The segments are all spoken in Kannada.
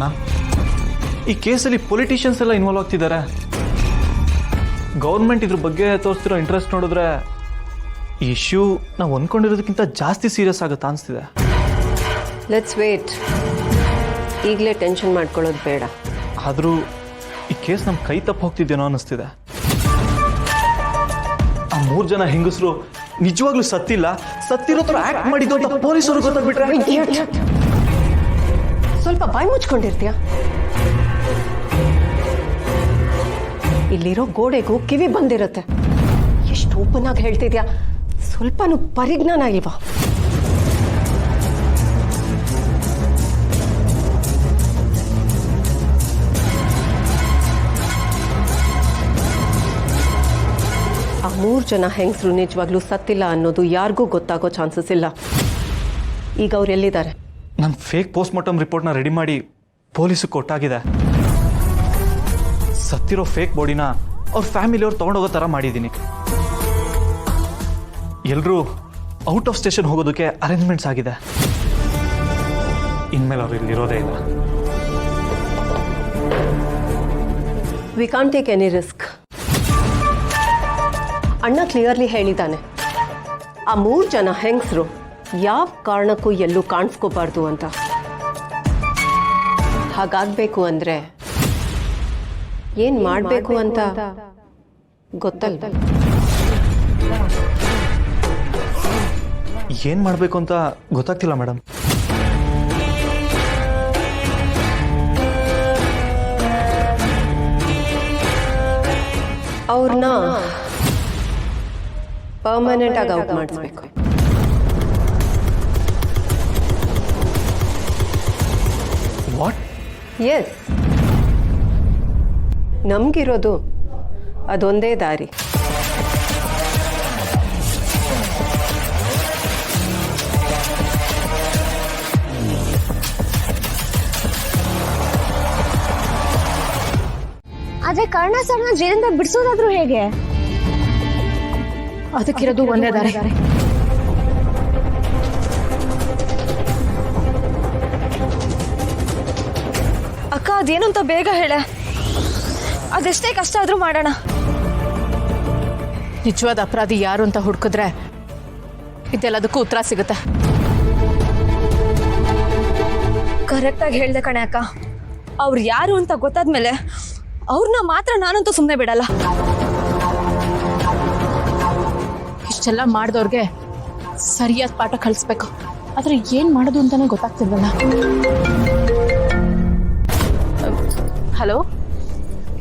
ಕಾರಣ? ಈ ಕೇಸಲ್ಲಿ ಪೊಲಿಟಿಷಿಯನ್ಸ್ ಎಲ್ಲ ಇನ್ವಾಲ್ವ್ ಆಗ್ತಿದ್ದಾರೆ. ಗೌರ್ಮೆಂಟ್ ಇದ್ರ ಬಗ್ಗೆ ತೋರಿಸ್ತಿರೋ ಇಂಟ್ರೆಸ್ಟ್ ನೋಡಿದ್ರೆ ಈ ಇಶ್ಯೂ ನಾವು ಅಂದ್ಕೊಂಡಿರೋದಕ್ಕಿಂತ ಜಾಸ್ತಿ ಸೀರಿಯಸ್ ಆಗುತ್ತೆ ಅನಿಸ್ತಿದೆ. Let's wait. ಈಗಲೇ ಟೆನ್ಷನ್ ಮಾಡ್ಕೊಳ್ಳೋದು ಬೇಡ. ಆದರೂ ಈ ಕೇಸ್ ನಮ್ಮ ಕೈ ತಪ್ಪು ಹೋಗ್ತಿದ್ದೇನೋ ಅನ್ನಿಸ್ತಿದೆ. ಆ 3 ಜನ ಹೆಂಗಸರು ನಿಜವಾಗ್ಲೂ ಸತ್ತಿಲ್ಲ, ಸತ್ತಿರೋ ಥರ ಆಕ್ಟ್ ಮಾಡಿದ್ದು ಅಂತ ಪೊಲೀಸರು ಗೊತ್ತಾಗ್ಬಿಟ್ರೆ. ಸ್ವಲ್ಪ ಬಾಯಿ ಮುಚ್ಕೊಂಡಿರ್ತೀಯ? ಇಲ್ಲಿರೋ ಗೋಡೆಗೂ ಕಿವಿ ಬಂದಿರುತ್ತೆ. ಎಷ್ಟು ಓಪನ್ ಆಗಿ ಹೇಳ್ತಿದ್ಯಾ? ಸ್ವಲ್ಪನೂ ಪರಿಜ್ಞಾನ ಇಲ್ವಾ? ಆ 3 ಜನ ಹೆಂಗಸರು ನಿಜವಾಗ್ಲೂ ಸತ್ತಿಲ್ಲ ಅನ್ನೋದು ಯಾರಿಗೂ ಗೊತ್ತಾಗೋ ಚಾನ್ಸಸ್ ಇಲ್ಲ. ಈಗ ಅವ್ರು ಎಲ್ಲಿದ್ದಾರೆ? ನಾನು ಫೇಕ್ ಪೋಸ್ಟ್ ಮಾರ್ಟಮ್ ರಿಪೋರ್ಟ್ನ ರೆಡಿ ಮಾಡಿ ಪೊಲೀಸಿಗೆ ಕೊಟ್ಟಾಗಿದೆ. ಸತ್ತಿರೋ ಫೇಕ್ ಬಾಡಿನ ಅವ್ರ ಫ್ಯಾಮಿಲಿಯವ್ರು ತೊಗೊಂಡೋಗೋ ಥರ ಮಾಡಿದ್ದೀನಿ. ಎಲ್ಲರೂ ಔಟ್ ಆಫ್ ಸ್ಟೇಷನ್ ಹೋಗೋದಕ್ಕೆ ಅರೇಂಜ್ಮೆಂಟ್ಸ್ ಆಗಿದೆ. ಇನ್ಮೇಲೆ ಅವ್ರು ಇಲ್ಲಿರೋದೇ ಇಲ್ಲ. We can't take any risk. ಅಣ್ಣ ಕ್ಲಿಯರ್ಲಿ ಹೇಳಿದ್ದಾನೆ, ಆ 3 ಜನ ಹೆಂಗಸರು ಯಾವ ಕಾರಣಕ್ಕೂ ಎಲ್ಲೂ ಕಾಣಿಸ್ಕೋಬಾರ್ದು ಅಂತ. ಹಾಗಾಗಬೇಕು ಅಂದರೆ ಏನು ಮಾಡಬೇಕು ಅಂತ ಗೊತ್ತಲ್ಲ. ಏನು ಮಾಡಬೇಕು ಅಂತ ಗೊತ್ತಾಗ್ತಿಲ್ಲ ಮೇಡಮ್. ಅವ್ರನ್ನ ಪರ್ಮನೆಂಟ್ ಆಗಿ ಔಟ್ ಮಾಡಿಸ್ಬೇಕು. ವಾಟ್? ಎಸ್, ನಮಗಿರೋದು ಅದೊಂದೇ ದಾರಿ. ಆದ್ರೆ ಕರ್ಣ ಸರ್ನ ಜೈಲಿಂದ ಬಿಡಿಸೋದಾದ್ರೂ ಹೇಗೆ? ಅದಕ್ಕಿರೋದು ಒಂದೇ ದಾರಿ. ಅಕ್ಕ, ಅದೇನು ಅಂತ ಬೇಗ ಹೇಳೆ. ಅದೆಷ್ಟೇ ಕಷ್ಟ ಆದ್ರೂ ಮಾಡೋಣ. ನಿಜವಾದ ಅಪರಾಧಿ ಯಾರು ಅಂತ ಹುಡುಕಿದ್ರೆ ಇದೆಲ್ಲದಕ್ಕೂ ಉತ್ತರ ಸಿಗುತ್ತೆ. ಕರೆಕ್ಟಾಗಿ ಹೇಳ್ದೆ ಕಣೆ ಅಕ್ಕ. ಅವ್ರು ಯಾರು ಅಂತ ಗೊತ್ತಾದ್ಮೇಲೆ ಅವ್ರನ್ನ ಮಾತ್ರ ನಾನಂತೂ ಸುಮ್ಮನೆ ಬಿಡಲ್ಲ. ಇಷ್ಟೆಲ್ಲ ಮಾಡಿದವ್ರಿಗೆ ಸರಿಯಾದ ಪಾಠ ಕಲಿಸ್ಬೇಕು. ಆದ್ರೆ ಏನ್ ಮಾಡೋದು ಅಂತಾನೆ ಗೊತ್ತಾಗ್ತಿಲ್ವಲ್ಲ. ಹಲೋ,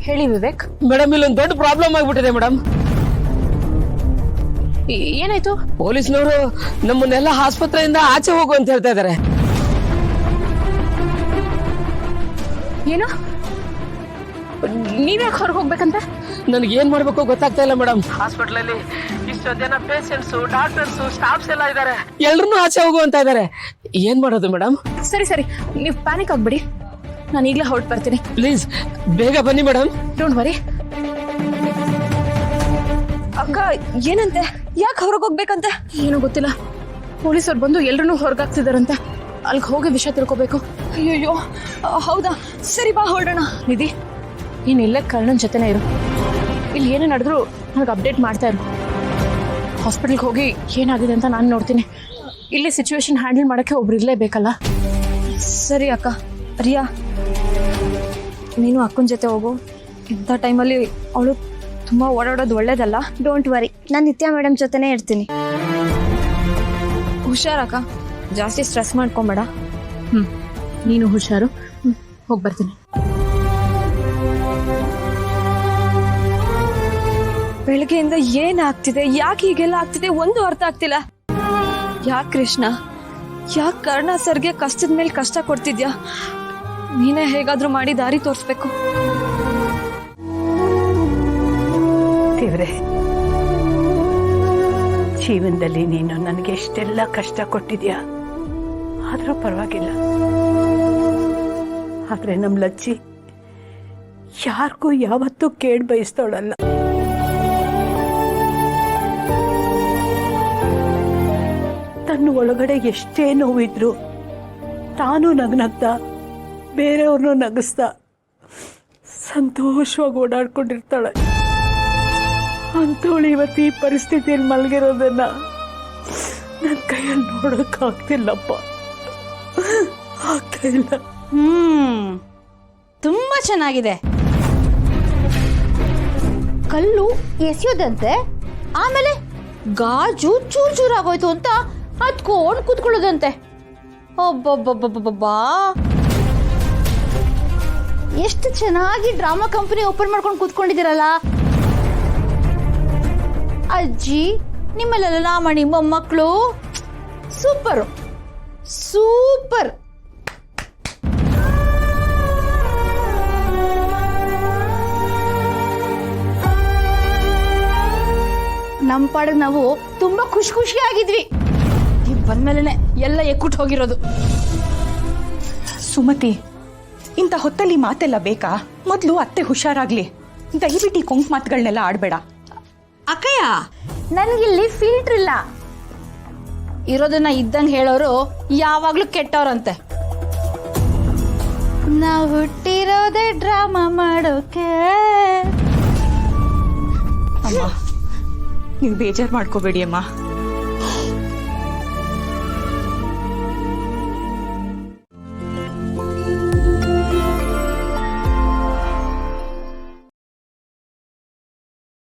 ಹೇಳಿ ವಿವೇಕ್. ಮೇಡಮ್, ಇಲ್ಲೊಂದು ದೊಡ್ಡ ಪ್ರಾಬ್ಲಮ್ ಆಗ್ಬಿಟ್ಟಿದೆ ಮೇಡಮ್. ಏನಾಯ್ತು? ಪೊಲೀಸ್ನವರು ನಮ್ಮನ್ನೆಲ್ಲ ಆಸ್ಪತ್ರೆಯಿಂದ ಆಚೆ ಹೋಗು ಅಂತ ಹೇಳ್ತಾ ಇದ್ದಾರೆ. ಏನು? ನೀವ್ಯಾಕೆ ಹೊರಗೆ ಹೋಗ್ಬೇಕಂತ? ನನಗೆ ಏನ್ ಮಾಡ್ಬೇಕು ಗೊತ್ತಾಗ್ತಾ ಇಲ್ಲ ಮೇಡಮ್. ಹಾಸ್ಪಿಟಲ್ ಅಲ್ಲಿ ಇಷ್ಟೊಂದು ಜನ ಪೇಷಂಟ್ಸ್, ಡಾಕ್ಟರ್ಸ್, ಸ್ಟಾಫ್ಸ್ ಎಲ್ಲ ಇದ್ದಾರೆ. ಎಲ್ರನ್ನೂ ಆಚೆ ಹೋಗು ಅಂತ ಇದ್ದಾರೆ. ಏನ್ ಮಾಡೋದು ಮೇಡಮ್? ಸರಿ ಸರಿ, ನೀವು ಪ್ಯಾನಿಕ್ ಆಗ್ಬಿಡಿ. ನಾನು ಈಗಲೇ ಹೊರಟು ಬರ್ತೀನಿ. ಪ್ಲೀಸ್ ಬೇಗ ಬನ್ನಿ ಮೇಡಮ್. Don't worry. ಅಕ್ಕ, ಏನಂತೆ? ಯಾಕೆ ಹೊರಗೆ ಹೋಗ್ಬೇಕಂತೆ? ಏನೋ ಗೊತ್ತಿಲ್ಲ. ಪೊಲೀಸರು ಬಂದು ಎಲ್ರನ್ನೂ ಹೊರಗಾಗ್ತಿದಾರಂತೆ. ಅಲ್ಲಿಗೆ ಹೋಗಿ ವಿಷಯ ತಿಳ್ಕೊಬೇಕು. ಅಯ್ಯೋ, ಹೌದಾ? ಸರಿ, ಬಾ ಹೊರಡೋಣ. ನಿಧಿ, ನೀನು ಇಲ್ಲೇ ಕರ್ಣನ್ ಜೊತೆನೇ ಇರು. ಇಲ್ಲಿ ಏನೇ ನಡೆದ್ರು ನನಗೆ ಅಪ್ಡೇಟ್ ಮಾಡ್ತಾ ಇರು. ಹಾಸ್ಪಿಟಲ್ಗೆ ಹೋಗಿ ಏನಾಗಿದೆ ಅಂತ ನಾನು ನೋಡ್ತೀನಿ. ಇಲ್ಲಿ ಸಿಚುವೇಶನ್ ಹ್ಯಾಂಡಲ್ ಮಾಡೋಕ್ಕೆ ಒಬ್ರು ಇರಲೇಬೇಕಲ್ಲ. ಸರಿ ಅಕ್ಕ. ರಿಯಾ, ನೀನು ಅಕ್ಕನ ಜೊತೆ ಹೋಗು. ಇಂಥ ಟೈಮಲ್ಲಿ ಅವಳು ತುಂಬ ಓಡಾಡೋದು ಒಳ್ಳೇದಲ್ಲ. ಡೋಂಟ್ ವರಿ, ನಾನು ನಿತ್ಯ ಮೇಡಮ್ ಜೊತೆನೇ ಇರ್ತೀನಿ. ಹುಷಾರಕ್ಕ, ಜಾಸ್ತಿ ಸ್ಟ್ರೆಸ್ ಮಾಡ್ಕೊಂಬೇಡ. ನೀನು ಹುಷಾರು. ಹೋಗಿ ಬರ್ತೀನಿ. ಬೆಳಗ್ಗೆಯಿಂದ ಏನಾಗ್ತಿದೆ, ಯಾಕೆ ಹೀಗೆಲ್ಲ ಆಗ್ತಿದೆ ಒಂದು ಅರ್ಥ ಆಗ್ತಿಲ್ಲ. ಯಾಕೆ ಕೃಷ್ಣ, ಯಾಕೆ ಕರ್ಣ ಸರ್ಗೆ ಕಷ್ಟದ ಮೇಲೆ ಕಷ್ಟ ಕೊಡ್ತಿದ್ಯಾ? ನೀನೇ ಹೇಗಾದ್ರೂ ಮಾಡಿ ದಾರಿ ತೋರಿಸ್ಬೇಕು. ದೇವ್ರೆ, ಜೀವನದಲ್ಲಿ ನೀನು ನನಗೆ ಎಷ್ಟೆಲ್ಲ ಕಷ್ಟ ಕೊಟ್ಟಿದ್ಯಾ, ಆದರೂ ಪರವಾಗಿಲ್ಲ. ಆದರೆ ನಮ್ಮ ಲಚ್ಚಿ ಯಾರಿಗೂ ಯಾವತ್ತೂ ಕೇಳಿ ಬಯಸ್ತೋಳಲ್ಲ. ತನ್ನ ಒಳಗಡೆ ಎಷ್ಟೇ ನೋವಿದ್ರು ತಾನು ನಗ್ನಗ್ತಾ ಬೇರೆಯವ್ರನ್ನೂ ನಗಿಸ್ತಾ ಸಂತೋಷವಾಗಿ ಓಡಾಡ್ಕೊಂಡಿರ್ತಾಳೆ. ಅಂಥವಳು ಇವತ್ತು ಈ ಪರಿಸ್ಥಿತಿಯಲ್ಲಿ ಮಲಗಿರೋದನ್ನ ನನ್ನ ಕೈಯಲ್ಲಿ ನೋಡೋಕ್ಕಾಗ್ತಿಲ್ಲಪ್ಪ, ಆಗ್ತಾ ಇಲ್ಲ. ತುಂಬಾ ಚೆನ್ನಾಗಿದೆ. ಕಲ್ಲು ಎಸೆಯೋದಂತೆ, ಆಮೇಲೆ ಗಾಜು ಚೂರ್ ಚೂರ್ ಆಗೋಯ್ತು ಅಂತ ಹತ್ಕೊಂಡು ಕೂತ್ಕೊಳ್ಳೋದಂತೆ. ಒಬ್ಬೊಬ್ಬೊಬ್ಬೊಬ್ಬಾ, ಎಷ್ಟು ಚೆನ್ನಾಗಿ ಡ್ರಾಮಾ ಕಂಪನಿ ಓಪನ್ ಮಾಡ್ಕೊಂಡು ಕೂತ್ಕೊಂಡಿದ್ದೀರಲ್ಲ. ಅಜ್ಜಿ, ನಿಮ್ಮಲ್ಲೆಲ್ಲ ಮಣಿ ಮೊಮ್ಮಕ್ಕಳು ಸೂಪರ್ ಸೂಪರ್. ನಮ್ಮ ಪಾಡಿಗೆ ನಾವು ತುಂಬಾ ಖುಷಿಯಾಗಿದ್ವಿ. ನೀವು ಬಂದ್ಮೇಲೆ ಎಲ್ಲ ಎಕ್ಕುಟ್ಟು ಹೋಗಿರೋದು. ಸುಮತಿ, ಇಂಥ ಹೊತ್ತಲ್ಲಿ ಮಾತೆಲ್ಲ ಬೇಕಾ? ಮೊದಲು ಅತ್ತೆ ಹುಷಾರಾಗ್ಲಿ. ದಯವಿಟ್ಟು ಈ ಕೊಂಕ್ ಮಾತುಗಳನ್ನೆಲ್ಲ ಆಡಬೇಡ. ಅಕ್ಕಯ್ಯ, ನನ್ಗಿಲ್ಲಿ ಫಿಲ್ಟರ್ ಇಲ್ಲ. ಇರೋದನ್ನ ಇದ್ದಂಗೆ ಹೇಳೋರು ಯಾವಾಗ್ಲೂ ಕೆಟ್ಟವ್ರಂತೆ. ನಾವು ಹುಟ್ಟಿರೋದೇ ಡ್ರಾಮಾ ಮಾಡೋಕೆ. ಅಮ್ಮ, ನೀವು ಬೇಜಾರು ಮಾಡ್ಕೋಬೇಡಿ ಅಮ್ಮ.